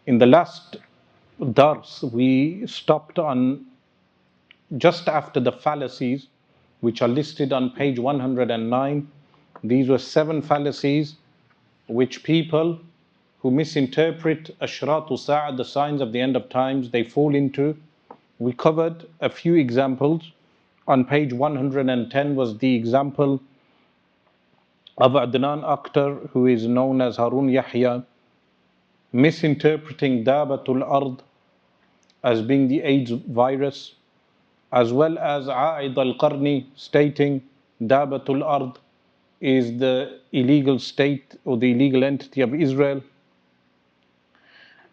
In the last dars, we stopped on just after the fallacies, which are listed on page 109. These were 7 fallacies which people who misinterpret ashratu sa'ah, the signs of the end of times, they fall into. We covered a few examples. On page 110 was the example of Adnan Akhtar, who is known as Harun Yahya, misinterpreting Dabbat al-Ard as being the AIDS virus, as well as A'id al-Qarni stating Dabbat al-Ard is the illegal state or the illegal entity of Israel.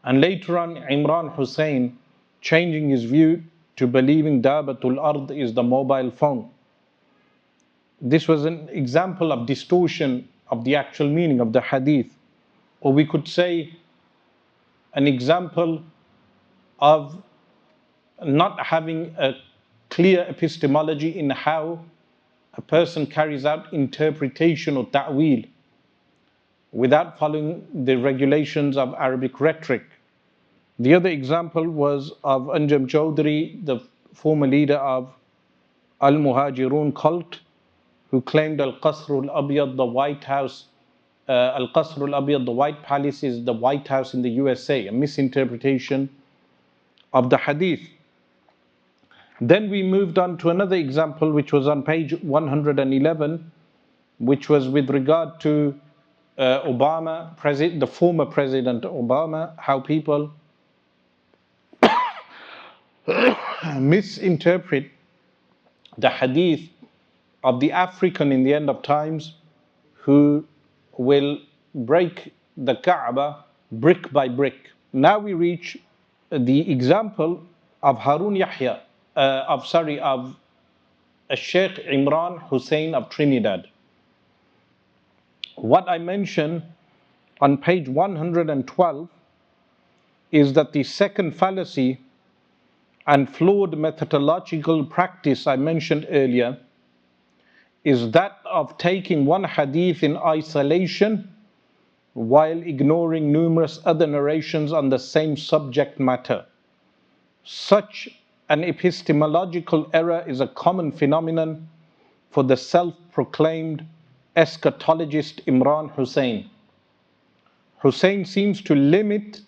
And later on, Imran Hosein changing his view to believing Dabbat al-Ard is the mobile phone. This was an example of distortion of the actual meaning of the hadith. Or we could say an example of not having a clear epistemology in how a person carries out interpretation or ta'wil without following the regulations of Arabic rhetoric. The other example was of Anjam Chaudhry, the former leader of Al-Muhajirun cult, who claimed Al-Qasr al-Abyad, the White House, Al-Qasr al-Abyad, the White Palace, is the White House in the USA, a misinterpretation of the hadith. Then we moved on to another example, which was on page 111, which was with regard to Obama, the former President Obama, how people misinterpret the hadith of the African in the end of times who will break the Kaaba brick by brick. Now we reach the example of Harun Yahya, of Shaykh Imran Hosein of Trinidad. What I mentioned on page 112 is that the second fallacy and flawed methodological practice I mentioned earlier is that of taking one hadith in isolation while ignoring numerous other narrations on the same subject matter. Such an epistemological error is a common phenomenon for the self-proclaimed eschatologist Imran Hosein. Hosein seems to limit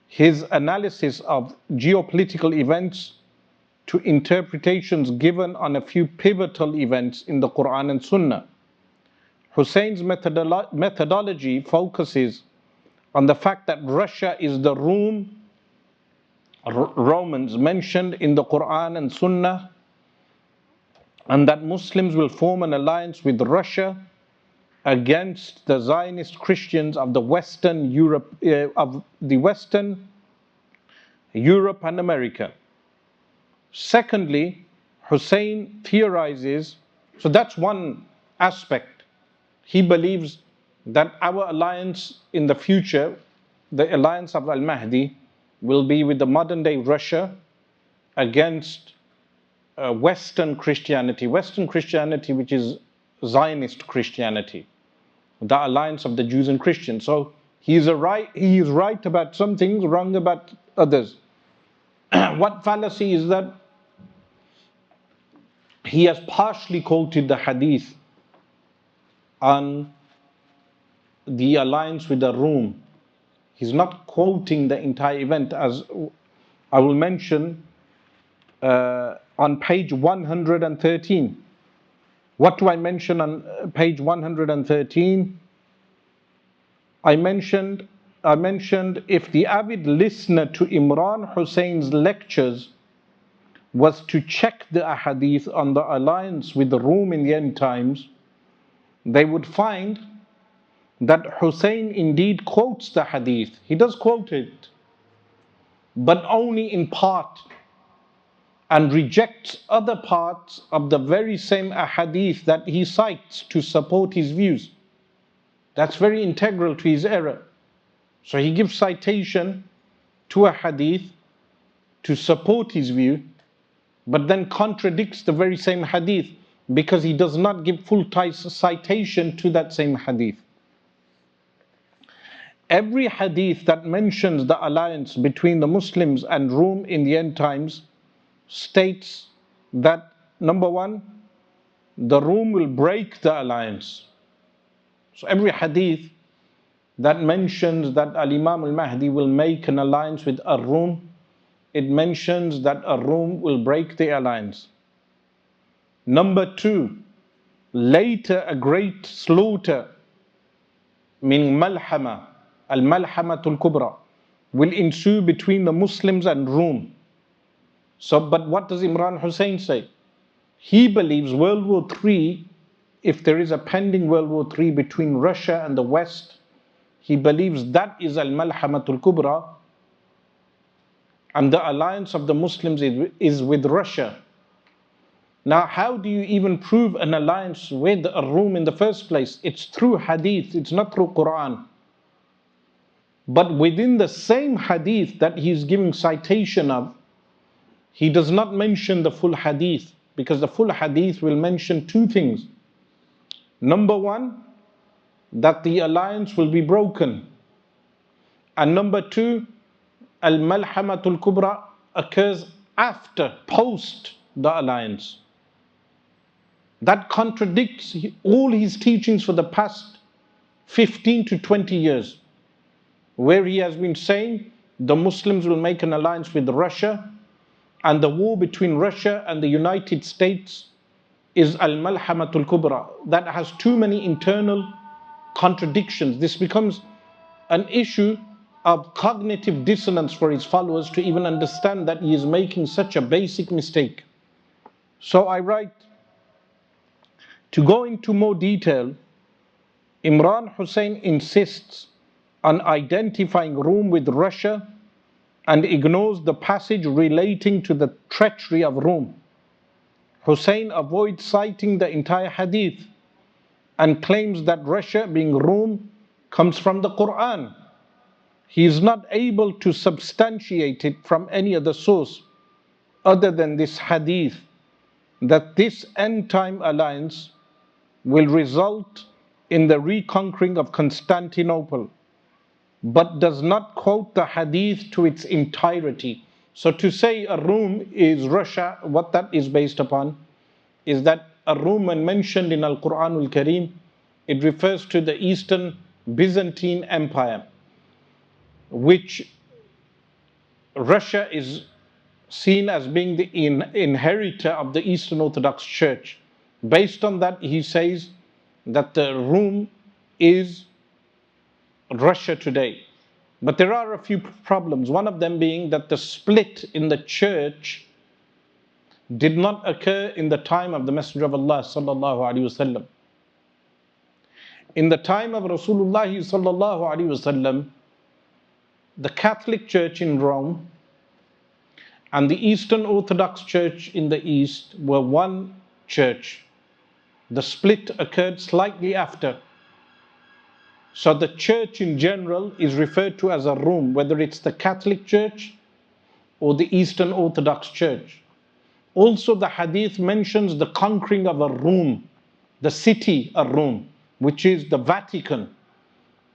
his analysis of geopolitical events to interpretations given on a few pivotal events in the Quran and Sunnah. Hosein's methodology focuses on the fact that Russia is the Romans mentioned in the Quran and Sunnah, and that Muslims will form an alliance with Russia against the Zionist Christians of the Western Europe, Europe and America. Secondly, Hosein theorizes, so that's one aspect. He believes that our alliance in the future, the alliance of Al-Mahdi, will be with the modern day Russia against Western Christianity, which is Zionist Christianity, the alliance of the Jews and Christians. So he is right about some things, wrong about others. What fallacy is that? He has partially quoted the hadith on the alliance with the Rum. He's not quoting the entire event, as I will mention on page 113. What do I mention on page 113? I mentioned if the avid listener to Imran Hosein's lectures was to check the ahadith on the alliance with the Rum in the end times, they would find that Hosein indeed quotes the hadith. He does quote it, but only in part, and rejects other parts of the very same ahadith that he cites to support his views. That's very integral to his error. So he gives citation to a hadith to support his view, but then contradicts the very same hadith because he does not give full citation to that same hadith. every hadith that mentions the alliance between the Muslims and Rome in the end times states that, number one, the Rome will break the alliance. So every hadith that mentions that Al-Imam al-Mahdi will make an alliance with Ar-Rum, it mentions that Ar-Rum will break the alliance. Number two, later a great slaughter, meaning malhama, al-malhamatul kubra, will ensue between the Muslims and Rome. So, but what does Imran Hosein say? He believes World War III, if there is a pending World War III between Russia and the West, he believes that is al-malhamatul kubra, and the alliance of the Muslims is with Russia. Now, how do you even prove an alliance with a Rome in the first place? It's through hadith, it's not through Quran. But within the same hadith that he's giving citation of, he does not mention the full hadith, because the full hadith will mention two things. Number one, that the alliance will be broken. And number two, al-malhamatul kubra occurs after, post the alliance. That contradicts all his teachings for the past 15 to 20 years, where he has been saying the Muslims will make an alliance with Russia, and the war between Russia and the United States is al-malhamatul kubra. That has too many internal contradictions. This becomes an issue of cognitive dissonance for his followers to even understand that he is making such a basic mistake. So I write, to go into more detail, Imran Hosein insists on identifying Rome with Russia and ignores the passage relating to the treachery of Rum. Hosein avoids citing the entire hadith and claims that Russia, being Rome, comes from the Quran. He is not able to substantiate it from any other source other than this hadith, that this end-time alliance will result in the reconquering of Constantinople, but does not quote the hadith to its entirety. So to say a Rome is Russia, what that is based upon is that a Rome, when mentioned in Al-Quran al-Kareem, it refers to the Eastern Byzantine Empire, which Russia is seen as being the inheritor of the Eastern Orthodox Church. Based on that, he says that the Rome is Russia today. But there are a few problems. One of them being that the split in the church did not occur in the time of the Messenger of Allah sallallahu alaihi wasallam. In the time of Rasulullah sallallahu alaihi wasallam, the Catholic Church in Rome and the Eastern Orthodox Church in the East were one church. The split occurred slightly after. So the church in general is referred to as a Rome, whether it's the Catholic Church or the Eastern Orthodox Church. Also, the hadith mentions the conquering of a Rome, the city of Rome, which is the Vatican.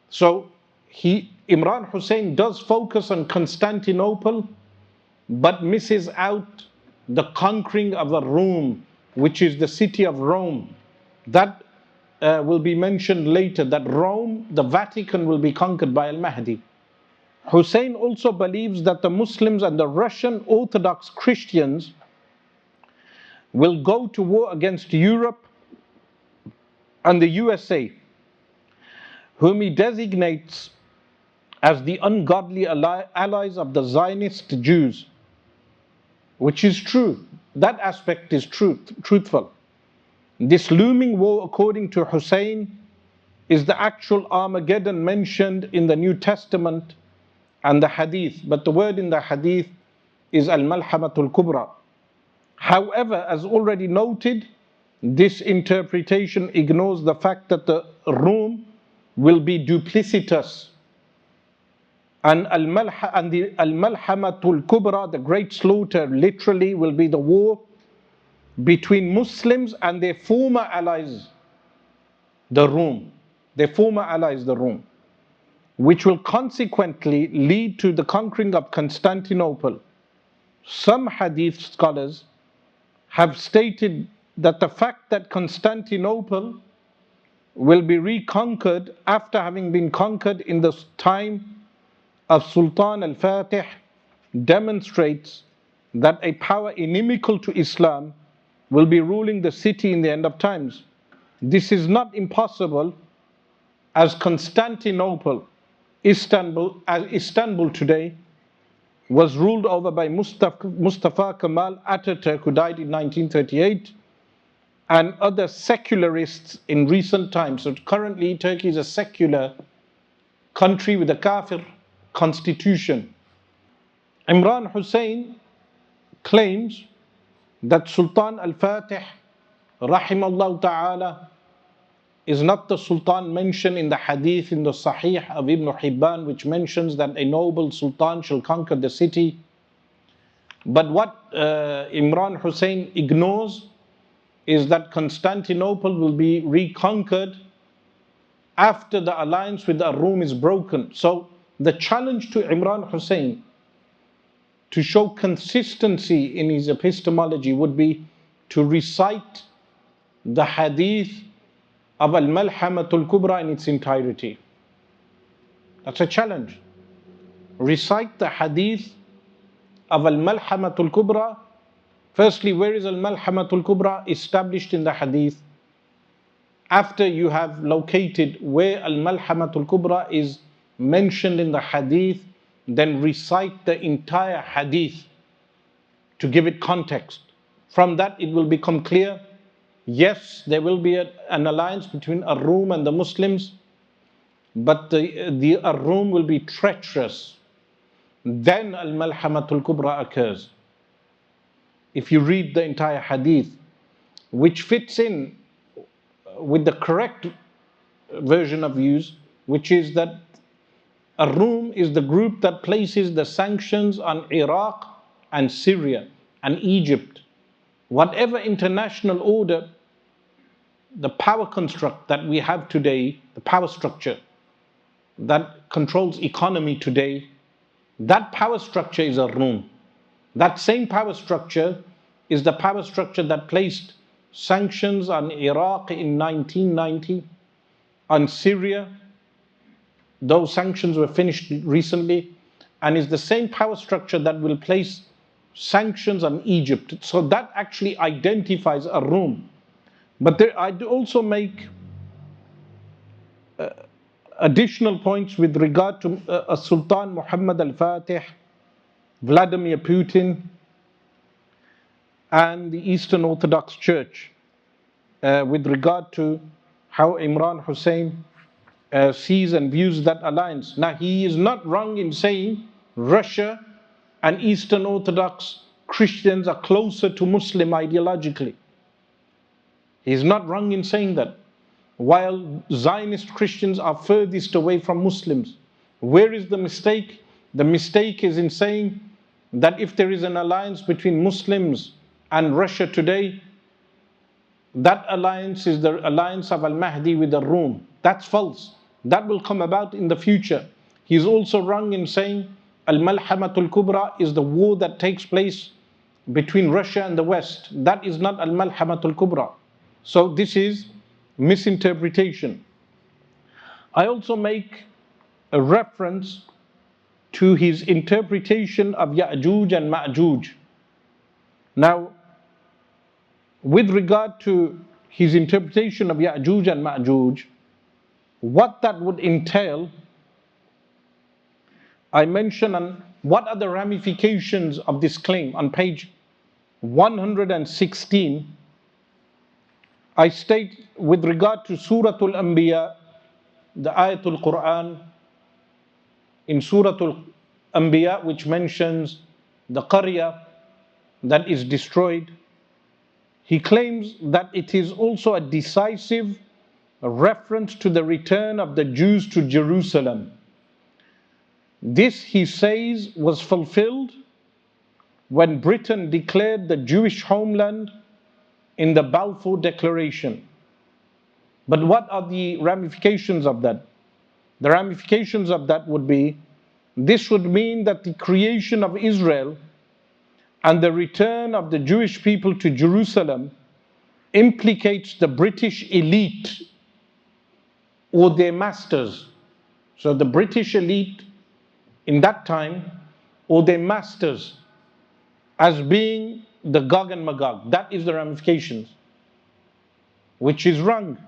So Imran Hosein does focus on Constantinople, but misses out the conquering of a Rome, which is the city of Rome. That will be mentioned later, that Rome, the Vatican, will be conquered by al-Mahdi. Hosein also believes that the Muslims and the Russian Orthodox Christians will go to war against Europe and the USA, whom he designates as the ungodly allies of the Zionist Jews, which is true. That aspect is truthful. This looming war, according to Hosein, is the actual Armageddon mentioned in the New Testament and the Hadith, but the word in the Hadith is al-malhamatul kubra. However, as already noted, this interpretation ignores the fact that the Rome will be duplicitous, and the al-malhamatul kubra, the great slaughter, literally will be the war between Muslims and their former allies, the Rome. Their former allies, the Rome. which will consequently lead to the conquering of Constantinople. Some hadith scholars have stated that the fact that Constantinople will be reconquered after having been conquered in the time of Sultan al-Fatih demonstrates that a power inimical to Islam will be ruling the city in the end of times. This is not impossible, as Constantinople, Istanbul today, was ruled over by Mustafa Kemal Ataturk, who died in 1938, and other secularists in recent times. So currently Turkey is a secular country with a kafir constitution. Imran Hosein claims that Sultan al-Fatih rahimallahu ta'ala is not the sultan mentioned in the hadith in the Sahih of Ibn Hibban, which mentions that a noble sultan shall conquer the city. But what Imran Hosein ignores is that Constantinople will be reconquered after the alliance with Rum is broken. So the challenge to Imran Hosein to show consistency in his epistemology would be to recite the hadith of al-Malhamatul Kubra in its entirety. That's a challenge. Recite the hadith of al-Malhamatul Kubra. Firstly, where is al-Malhamatul Kubra established in the hadith? After you have located where al-Malhamatul Kubra is mentioned in the hadith, then recite the entire hadith to give it context. From that it will become clear, yes, there will be an alliance between Rum and the Muslims, but the Rum will be treacherous. Then al-Malhamatul Kubra occurs. If you read the entire hadith, which fits in with the correct version of views, which is that Rum is the group that places the sanctions on Iraq and Syria and Egypt. Whatever international order, the power construct that we have today, the power structure that controls economy today, that power structure is Rum. That same power structure is the power structure that placed sanctions on Iraq in 1990, on Syria. Those sanctions were finished recently, and is the same power structure that will place sanctions on Egypt. So that actually identifies Rum. But I do also make additional points with regard to Sultan Muhammad al-Fatih, Vladimir Putin, and the Eastern Orthodox Church, with regard to how Imran Hosein sees and views that alliance. Now, he is not wrong in saying Russia and Eastern Orthodox Christians are closer to Muslim ideologically. He is not wrong in saying that, while Zionist Christians are furthest away from Muslims. Where is the mistake? The mistake is in saying that if there is an alliance between Muslims and Russia today, that alliance is the alliance of Al-Mahdi with the Rum. That's false. That will come about in the future. He is also wrong in saying Al-Malhamatul Kubra is the war that takes place between Russia and the West. That is not Al-Malhamatul Kubra. So this is misinterpretation. I also make a reference to his interpretation of Yajooj and Majooj. Now, with regard to his interpretation of Yajooj and Majooj, what that would entail, I mention on what are the ramifications of this claim. On page 116, I state with regard to Suratul Anbiya, the Ayatul Quran in Suratul Anbiya, which mentions the Qarya that is destroyed, he claims that it is also a decisive reference to the return of the Jews to Jerusalem. This, he says, was fulfilled when Britain declared the Jewish homeland in the Balfour Declaration. But what are the ramifications of that? The ramifications of that would be, this would mean that the creation of Israel and the return of the Jewish people to Jerusalem implicates the British elite or their masters. So the British elite in that time, or their masters, as being the Gog and Magog. That is the ramifications, which is wrong,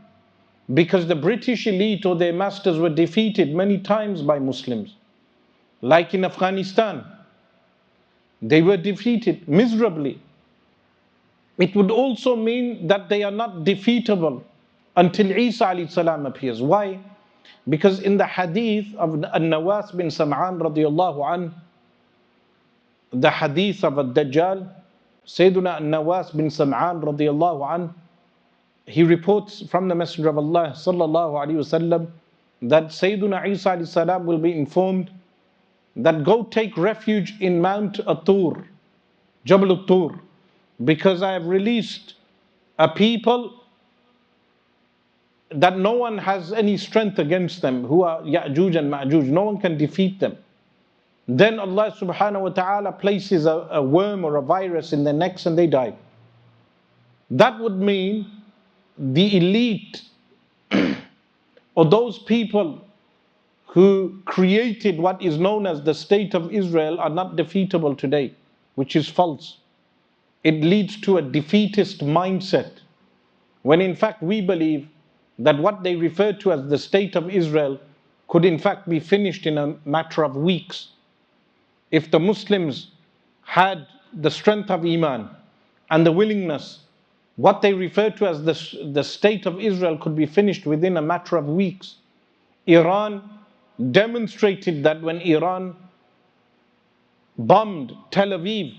because the British elite or their masters were defeated many times by Muslims. Like in Afghanistan, they were defeated miserably. It would also mean that they are not defeatable until Isa alayhi salam appears. Why? Because in the hadith of An-Nawas bin Sam'an radiallahu an, the hadith of Ad-Dajjal, Sayyiduna An-Nawas bin Sam'an radiallahu an, he reports from the Messenger of Allah sallallahu alayhi wasallam that Sayyiduna Isa alayhi salam will be informed that go take refuge in Mount At-Tur, Jabal At-Tur, because I have released a people that no one has any strength against them, who are Yajooj and Majooj. No one can defeat them. Then Allah subhanahu wa ta'ala places a worm or a virus in their necks and they die. That would mean the elite or those people who created what is known as the State of Israel are not defeatable today, which is false. It leads to a defeatist mindset, when in fact we believe that what they refer to as the State of Israel could in fact be finished in a matter of weeks. If the Muslims had the strength of Iman and the willingness, what they refer to as the State of Israel could be finished within a matter of weeks. Iran demonstrated that when Iran bombed Tel Aviv,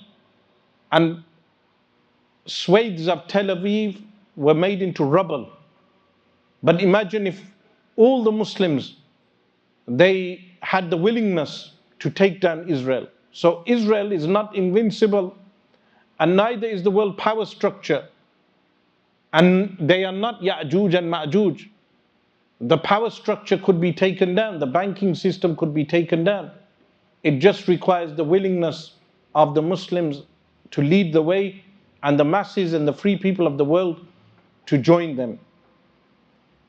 and swathes of Tel Aviv were made into rubble. But imagine if all the Muslims, they had the willingness to take down Israel. So Israel is not invincible, and neither is the world power structure. And they are not Yajooj and Majooj. The power structure could be taken down, the banking system could be taken down. It just requires the willingness of the Muslims to lead the way, and the masses and the free people of the world to join them.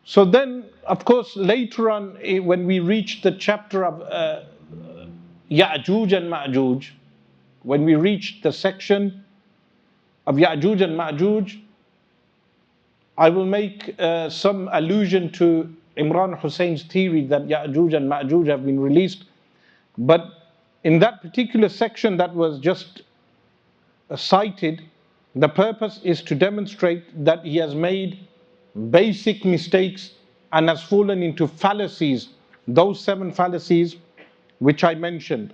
So then, of course, later on, when we reach the chapter of Yajooj and Majooj, when we reach the section of Yajooj and Majooj, I will make some allusion to Imran Hosein's theory that Yajooj and Majooj have been released. But in that particular section that was just cited, the purpose is to demonstrate that he has made basic mistakes and has fallen into fallacies, those 7 fallacies which I mentioned.